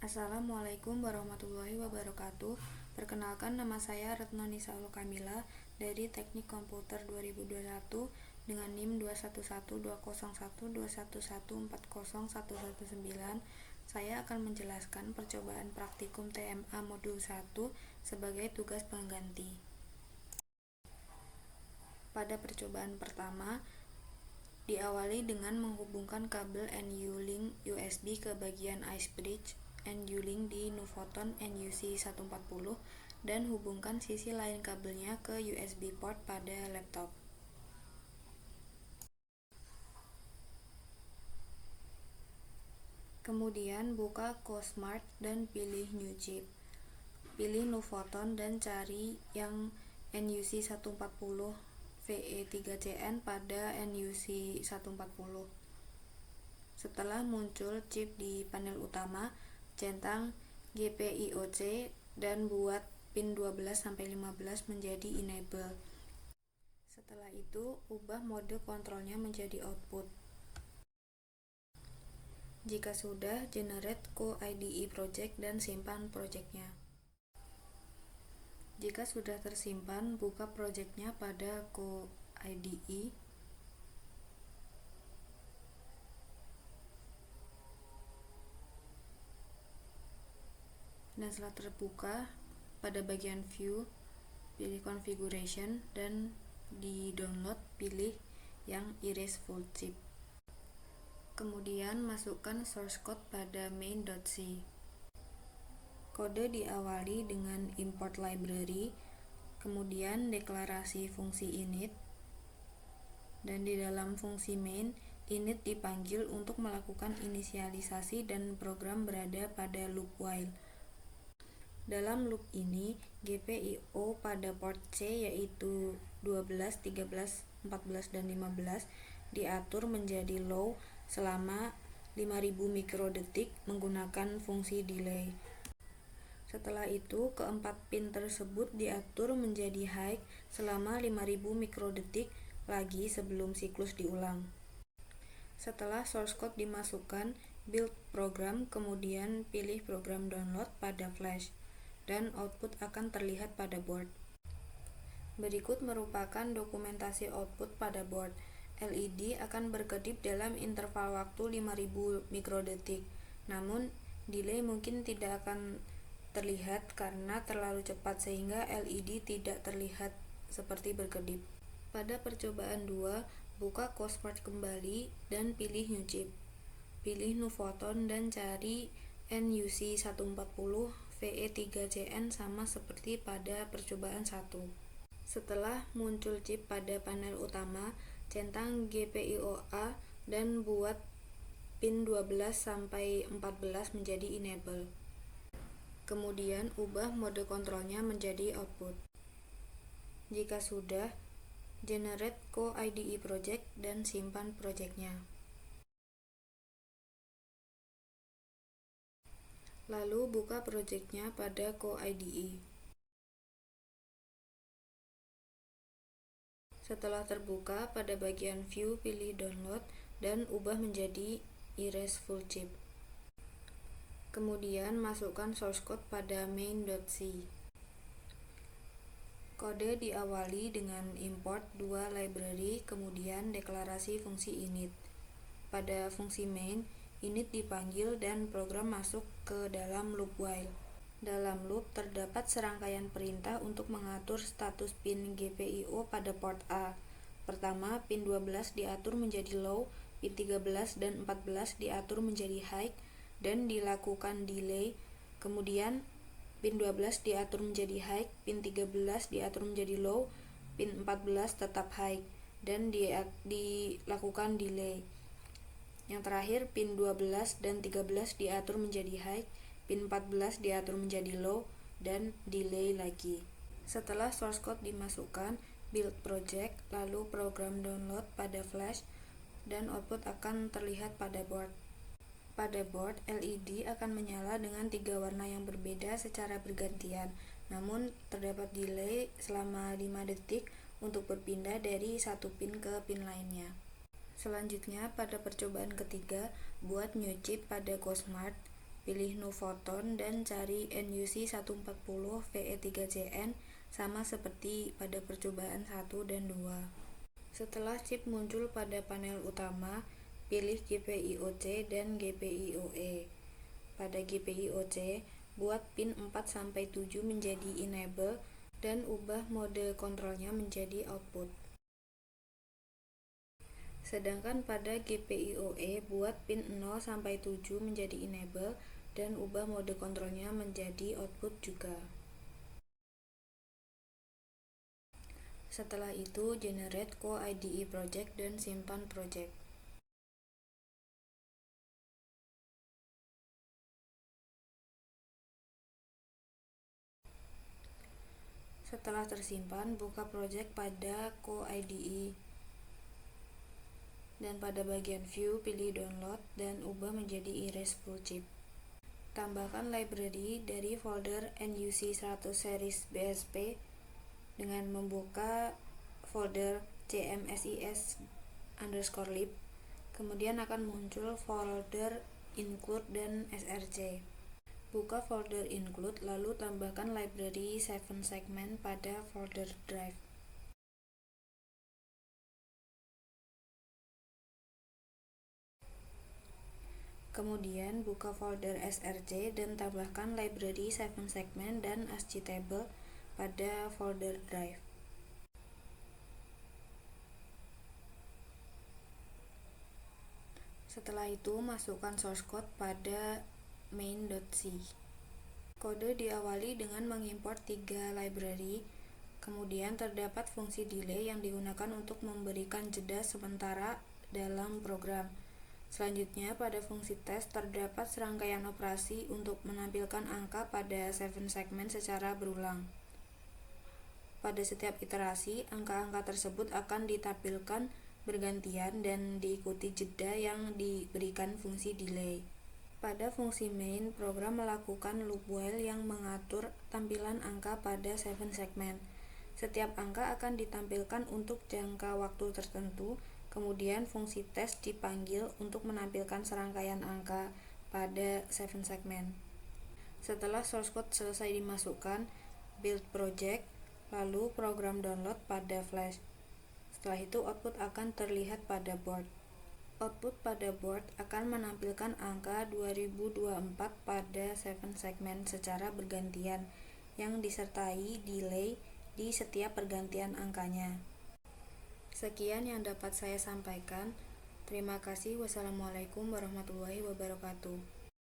Assalamualaikum warahmatullahi wabarakatuh. Perkenalkan, nama saya Retno Nisaul Kamila dari Teknik Komputer 2021 dengan NIM 2112012114019. Saya akan menjelaskan percobaan praktikum TMA Modul 1 sebagai tugas pengganti. Pada percobaan pertama, diawali dengan menghubungkan kabel NU-Link USB ke bagian IC bridge NU-Link di Nuvoton NUC140 dan hubungkan sisi lain kabelnya ke USB port pada laptop. Kemudian buka CoSmart dan pilih New Chip. Pilih Nuvoton dan cari yang NUC140 VE3CN pada NUC140. Setelah muncul chip di panel utama, centang GPIOC dan buat pin 12-15 menjadi enable. Setelah itu, ubah mode kontrolnya menjadi output. Jika sudah, generate co-IDE project dan simpan projectnya. Jika sudah tersimpan, buka projectnya pada co-IDE. Dan setelah terbuka, pada bagian view, pilih configuration dan di download pilih yang erase full chip. Kemudian masukkan source code pada main.c. Kode diawali dengan import library, kemudian deklarasi fungsi init, dan di dalam fungsi main, init dipanggil untuk melakukan inisialisasi dan program berada pada loop while. Dalam loop ini, GPIO pada port C yaitu 12, 13, 14, dan 15 diatur menjadi low selama 5000 mikrodetik menggunakan fungsi delay. Setelah itu, keempat pin tersebut diatur menjadi high selama 5000 mikrodetik lagi sebelum siklus diulang. Setelah source code dimasukkan, build program, kemudian pilih program download pada flash, dan output akan terlihat pada board. Berikut merupakan dokumentasi output pada board. LED akan berkedip dalam interval waktu 5000 mikrodetik. Namun, delay mungkin tidak akan terlihat karena terlalu cepat sehingga LED tidak terlihat seperti berkedip. Pada percobaan 2, buka CoSmart kembali dan pilih New Chip. Pilih Nuvoton dan cari NUC140 VE3CN sama seperti pada percobaan 1. Setelah muncul chip pada panel utama, centang GPIOA dan buat pin 12-14 menjadi enable. Kemudian ubah mode kontrolnya menjadi output. Jika sudah, generate co-IDE project dan simpan projectnya. Lalu buka projectnya pada co-IDE. Setelah terbuka, pada bagian view pilih download dan ubah menjadi erase full chip. Kemudian masukkan source code pada main.c. Kode diawali dengan import 2 library, kemudian deklarasi fungsi init. Pada fungsi main, init dipanggil dan program masuk ke dalam loop while. Dalam loop terdapat serangkaian perintah untuk mengatur status pin GPIO pada port A. Pertama, pin 12 diatur menjadi low, pin 13 dan 14 diatur menjadi high dan dilakukan delay. Kemudian, pin 12 diatur menjadi high, pin 13 diatur menjadi low, pin 14 tetap high dan dilakukan delay. Yang terakhir, pin 12 dan 13 diatur menjadi high, pin 14 diatur menjadi low, dan delay lagi. Setelah source code dimasukkan, build project, lalu program download pada flash, dan output akan terlihat pada board. Pada board, LED akan menyala dengan 3 warna yang berbeda secara bergantian, namun terdapat delay selama 5 detik untuk berpindah dari satu pin ke pin lainnya. Selanjutnya, pada percobaan ketiga, buat new chip pada CoSmart pilih New Photon dan cari NUC 140 VE3CN sama seperti pada percobaan 1 dan 2. Setelah chip muncul pada panel utama, pilih GPIO-C dan GPIO-E. Pada GPIO-C, buat pin 4-7 menjadi enable dan ubah mode kontrolnya menjadi output. Sedangkan pada GPIO-E, buat pin 0-7 menjadi enable dan ubah mode kontrolnya menjadi output juga. Setelah itu, generate co-IDE project dan simpan project. Setelah tersimpan, buka project pada co-IDE. Dan pada bagian view, pilih download dan ubah menjadi erase full chip. Tambahkan library dari folder NUC 100 series BSP dengan membuka folder cmsis_lib. Kemudian akan muncul folder include dan src. Buka folder include, lalu tambahkan library 7 segment pada folder drive. Kemudian buka folder src dan tambahkan library 7 segment dan ASCII table pada folder drive. Setelah itu, masukkan source code pada main.c. Kode diawali dengan mengimport 3 library, kemudian terdapat fungsi delay yang digunakan untuk memberikan jeda sementara dalam program. Selanjutnya, pada fungsi test terdapat serangkaian operasi untuk menampilkan angka pada 7 segmen secara berulang. Pada setiap iterasi, angka-angka tersebut akan ditampilkan bergantian dan diikuti jeda yang diberikan fungsi delay. Pada fungsi main, program melakukan loop while yang mengatur tampilan angka pada 7 segmen. Setiap angka akan ditampilkan untuk jangka waktu tertentu. Kemudian fungsi test dipanggil untuk menampilkan serangkaian angka pada 7 segmen. Setelah source code selesai dimasukkan, build project, lalu program download pada flash. Setelah itu output akan terlihat pada board. Output pada board akan menampilkan angka 2024 pada 7 segmen secara bergantian yang disertai delay di setiap pergantian angkanya. Sekian yang dapat saya sampaikan. Terima kasih. Wassalamualaikum warahmatullahi wabarakatuh.